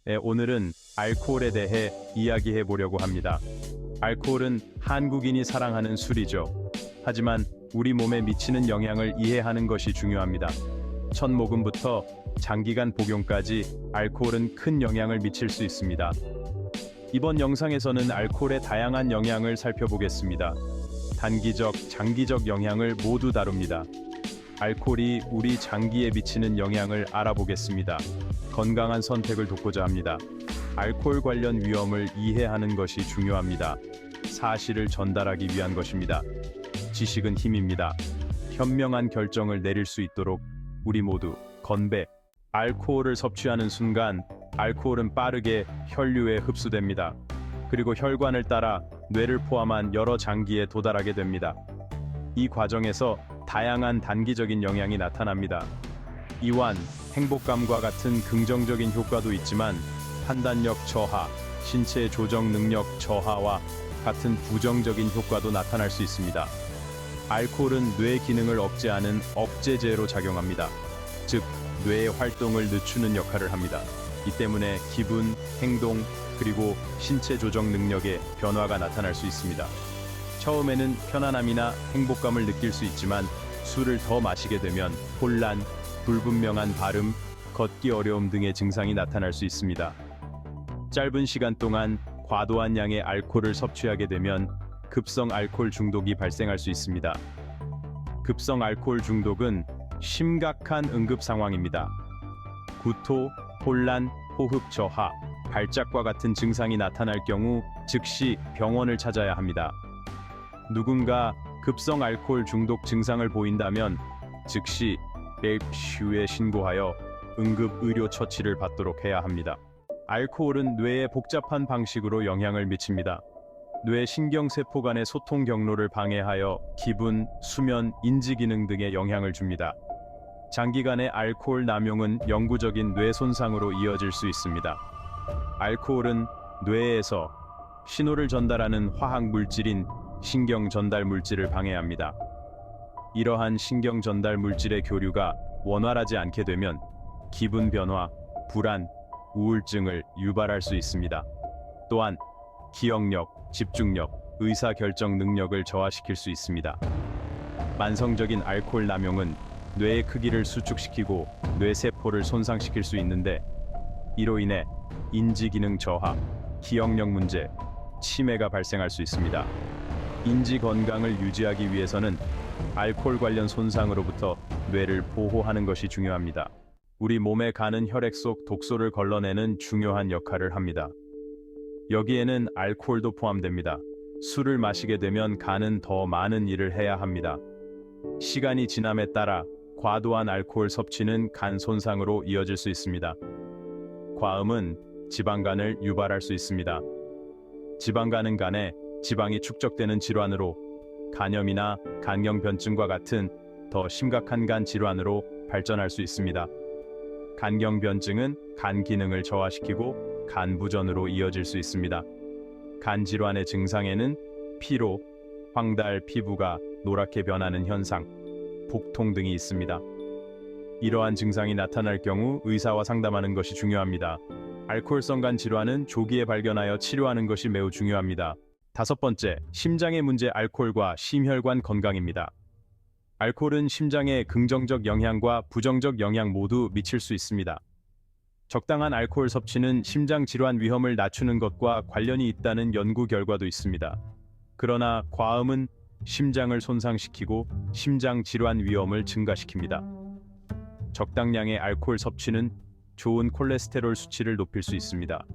오늘은 알코올에 대해 이야기해 보려고 합니다. 알코올은 한국인이 사랑하는 술이죠. 하지만 우리 몸에 미치는 영향을 이해하는 것이 중요합니다. 첫 모금부터 장기간 복용까지 알코올은 큰 영향을 미칠 수 있습니다. 이번 영상에서는 알코올의 다양한 영향을 살펴보겠습니다. 단기적, 장기적 영향을 모두 다룹니다. 알코올이 우리 장기에 미치는 영향을 알아보겠습니다. 건강한 선택을 돕고자 합니다. 알코올 관련 위험을 이해하는 것이 중요합니다. 사실을 전달하기 위한 것입니다. 지식은 힘입니다. 현명한 결정을 내릴 수 있도록 우리 모두 건배. 알코올을 섭취하는 순간 알코올은 빠르게 혈류에 흡수됩니다. 그리고 혈관을 따라 뇌를 포함한 여러 장기에 도달하게 됩니다. 이 과정에서 다양한 단기적인 영향이 나타납니다. 이완, 행복감과 같은 긍정적인 효과도 있지만 판단력 저하, 신체 조정 능력 저하와 같은 부정적인 효과도 나타날 수 있습니다. 알코올은 뇌 기능을 억제하는 억제제로 작용합니다. 즉, 뇌의 활동을 늦추는 역할을 합니다. 이 때문에 기분, 행동, 그리고 신체 조정 능력에 변화가 나타날 수 있습니다. 처음에는 편안함이나 행복감을 느낄 수 있지만 술을 더 마시게 되면 혼란, 불분명한 발음, 걷기 어려움 등의 증상이 나타날 수 있습니다. 짧은 시간 동안 과도한 양의 알코올을 섭취하게 되면 급성 알코올 중독이 발생할 수 있습니다. 급성 알코올 중독은 심각한 응급 상황입니다. 구토, 혼란, 호흡 저하, 발작과 같은 증상이 나타날 경우 즉시 병원을 찾아야 합니다. 누군가 급성 알코올 중독 증상을 보인다면 즉시 119에 신고하여 응급 의료 처치를 받도록 해야 합니다. 알코올은 뇌에 복잡한 방식으로 영향을 미칩니다. 뇌 신경세포 간의 소통 경로를 방해하여 기분, 수면, 인지 기능 등에 영향을 줍니다. 장기간의 알코올 남용은 영구적인 뇌 손상으로 이어질 수 있습니다. 알코올은 뇌에서 신호를 전달하는 화학 물질인 신경 전달 물질을 방해합니다. 이러한 신경 전달 물질의 교류가 원활하지 않게 되면 기분 변화, 불안, 우울증을 유발할 수 있습니다. 또한 기억력, 집중력, 의사결정 능력을 저하시킬 수 있습니다. 만성적인 알코올 남용은 뇌의 크기를 수축시키고 뇌세포를 손상시킬 수 있는데 이로 인해 인지기능 저하, 기억력 문제, 치매가 발생할 수 있습니다. 인지 건강을 유지하기 위해서는 알코올 관련 손상으로부터 뇌를 보호하는 것이 중요합니다. 우리 몸에 가는 혈액 속 독소를 걸러내는 중요한 역할을 합니다. 여기에는 알코올도 포함됩니다. 술을 마시게 되면 간은 더 많은 일을 해야 합니다. 시간이 지남에 따라 과도한 알코올 섭취는 간 손상으로 이어질 수 있습니다. 과음은 지방간을 유발할 수 있습니다. 지방간은 간에 지방이 축적되는 질환으로 간염이나 간경변증과 같은 더 심각한 간 질환으로 발전할 수 있습니다. 간경변증은 간 기능을 저하시키고 간부전으로 이어질 수 있습니다. 간 질환의 증상에는 피로, 황달, 피부가 노랗게 변하는 현상, 복통 등이 있습니다. 이러한 증상이 나타날 경우 의사와 상담하는 것이 중요합니다. 알코올성 간 질환은 조기에 발견하여 치료하는 것이 매우 중요합니다. 5번째, 심장의 문제 알코올과 심혈관 건강입니다. 알코올은 심장에 긍정적 영향과 부정적 영향 모두 미칠 수 있습니다. 적당한 알코올 섭취는 심장 질환 위험을 낮추는 것과 관련이 있다는 연구 결과도 있습니다. 그러나 과음은 심장을 손상시키고 심장 질환 위험을 증가시킵니다. 적당량의 알코올 섭취는 좋은 콜레스테롤 수치를 높일 수 있습니다.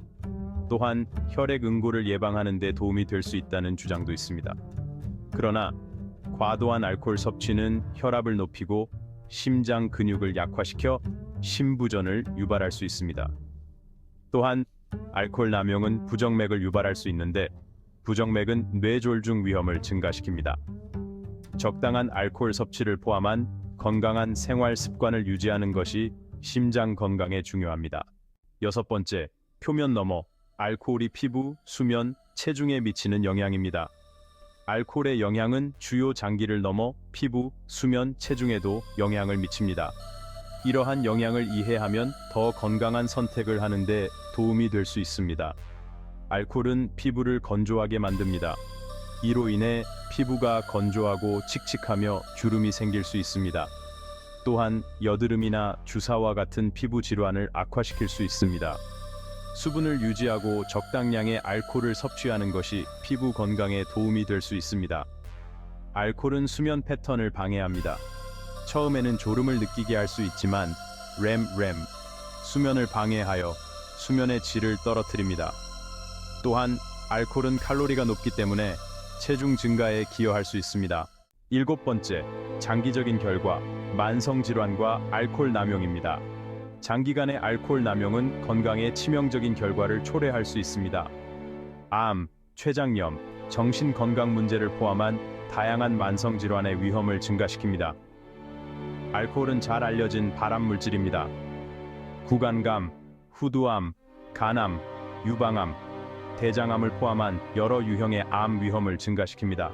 또한 혈액 응고를 예방하는 데 도움이 될 수 있다는 주장도 있습니다. 그러나 과도한 알코올 섭취는 혈압을 높이고 심장 근육을 약화시켜 심부전을 유발할 수 있습니다. 또한 알코올 남용은 부정맥을 유발할 수 있는데 부정맥은 뇌졸중 위험을 증가시킵니다. 적당한 알코올 섭취를 포함한 건강한 생활 습관을 유지하는 것이 심장 건강에 중요합니다. 6번째, 표면 너머 알코올이 피부, 수면, 체중에 미치는 영향입니다. 알코올의 영향은 주요 장기를 넘어 피부, 수면, 체중에도 영향을 미칩니다. 이러한 영향을 이해하면 더 건강한 선택을 하는데 도움이 될 수 있습니다. 알코올은 피부를 건조하게 만듭니다. 이로 인해 피부가 건조하고 칙칙하며 주름이 생길 수 있습니다. 또한 여드름이나 주사와 같은 피부 질환을 악화시킬 수 있습니다. 수분을 유지하고 적당량의 알코올을 섭취하는 것이 피부 건강에 도움이 될 수 있습니다. 알코올은 수면 패턴을 방해합니다. 처음에는 졸음을 느끼게 할 수 있지만 REM, 수면을 방해하여 수면의 질을 떨어뜨립니다. 또한 알코올은 칼로리가 높기 때문에 체중 증가에 기여할 수 있습니다. 7번째, 장기적인 결과, 만성질환과 알코올 남용입니다. 장기간의 알코올 남용은 건강에 치명적인 결과를 초래할 수 있습니다. 암, 췌장염, 정신건강 문제를 포함한 다양한 만성질환의 위험을 증가시킵니다. 알코올은 잘 알려진 발암물질입니다. 구간암, 후두암, 간암, 유방암, 대장암을 포함한 여러 유형의 암 위험을 증가시킵니다.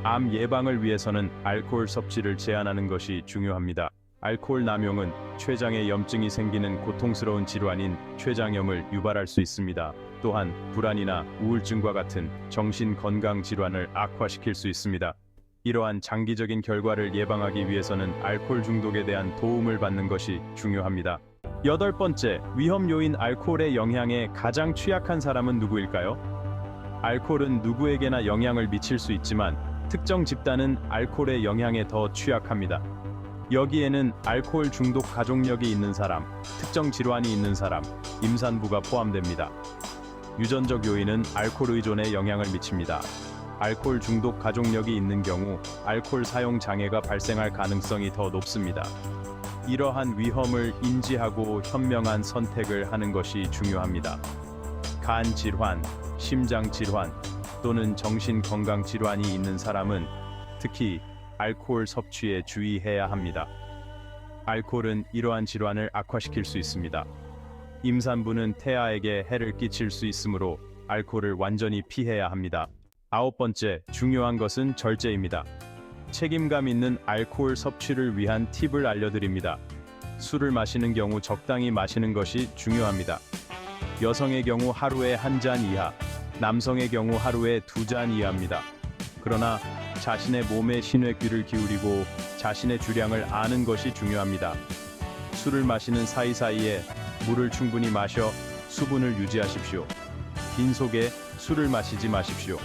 암 예방을 위해서는 알코올 섭취를 제한하는 것이 중요합니다. 알코올 남용은 췌장에 염증이 생기는 고통스러운 질환인 췌장염을 유발할 수 있습니다. 또한 불안이나 우울증과 같은 정신건강 질환을 악화시킬 수 있습니다. 이러한 장기적인 결과를 예방하기 위해서는 알코올 중독에 대한 도움을 받는 것이 중요합니다. 8번째, 위험 요인 알코올의 영향에 가장 취약한 사람은 누구일까요? 알코올은 누구에게나 영향을 미칠 수 있지만 특정 집단은 알코올의 영향에 더 취약합니다. 여기에는 알코올 중독 가족력이 있는 사람, 특정 질환이 있는 사람, 임산부가 포함됩니다. 유전적 요인은 알코올 의존에 영향을 미칩니다. 알코올 중독 가족력이 있는 경우 알코올 사용 장애가 발생할 가능성이 더 높습니다. 이러한 위험을 인지하고 현명한 선택을 하는 것이 중요합니다. 간 질환, 심장 질환 또는 정신 건강 질환이 있는 사람은 특히 알코올 섭취에 주의해야 합니다. 알코올은 이러한 질환을 악화시킬 수 있습니다. 임산부는 태아에게 해를 끼칠 수 있으므로 알코올을 완전히 피해야 합니다. 9번째, 중요한 것은 절제입니다. 책임감 있는 알코올 섭취를 위한 팁을 알려드립니다. 술을 마시는 경우 적당히 마시는 것이 중요합니다. 여성의 경우 하루에 1잔 이하, 남성의 경우 하루에 2잔 이하입니다. 그러나 자신의 몸에 신의 귀를 기울이고 자신의 주량을 아는 것이 중요합니다. 술을 마시는 사이사이에 물을 충분히 마셔 수분을 유지하십시오. 빈속에 술을 마시지 마십시오.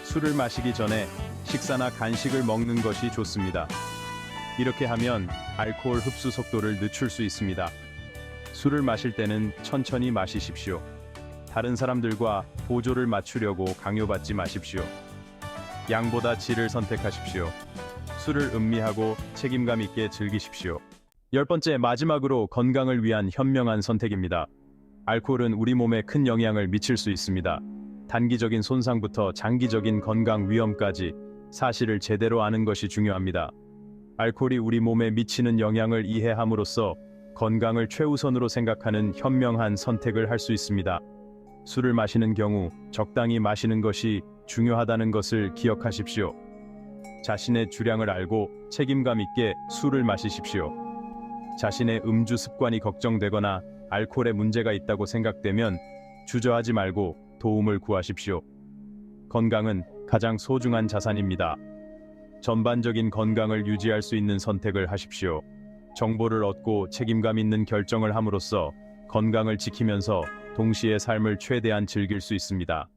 술을 마시기 전에 식사나 간식을 먹는 것이 좋습니다. 이렇게 하면 알코올 흡수 속도를 늦출 수 있습니다. 술을 마실 때는 천천히 마시십시오. 다른 사람들과 보조를 맞추려고 강요받지 마십시오. 양보다 질을 선택하십시오. 술을 음미하고 책임감 있게 즐기십시오. 10번째, 마지막으로 건강을 위한 현명한 선택입니다. 알코올은 우리 몸에 큰 영향을 미칠 수 있습니다. 단기적인 손상부터 장기적인 건강 위험까지 사실을 제대로 아는 것이 중요합니다. 알코올이 우리 몸에 미치는 영향을 이해함으로써 건강을 최우선으로 생각하는 현명한 선택을 할 수 있습니다. 술을 마시는 경우 적당히 마시는 것이 중요하다는 것을 기억하십시오. 자신의 주량을 알고 책임감 있게 술을 마시십시오. 자신의 음주 습관이 걱정되거나 알코올에 문제가 있다고 생각되면 주저하지 말고 도움을 구하십시오. 건강은 가장 소중한 자산입니다. 전반적인 건강을 유지할 수 있는 선택을 하십시오. 정보를 얻고 책임감 있는 결정을 함으로써 건강을 지키면서 동시에 삶을 최대한 즐길 수 있습니다.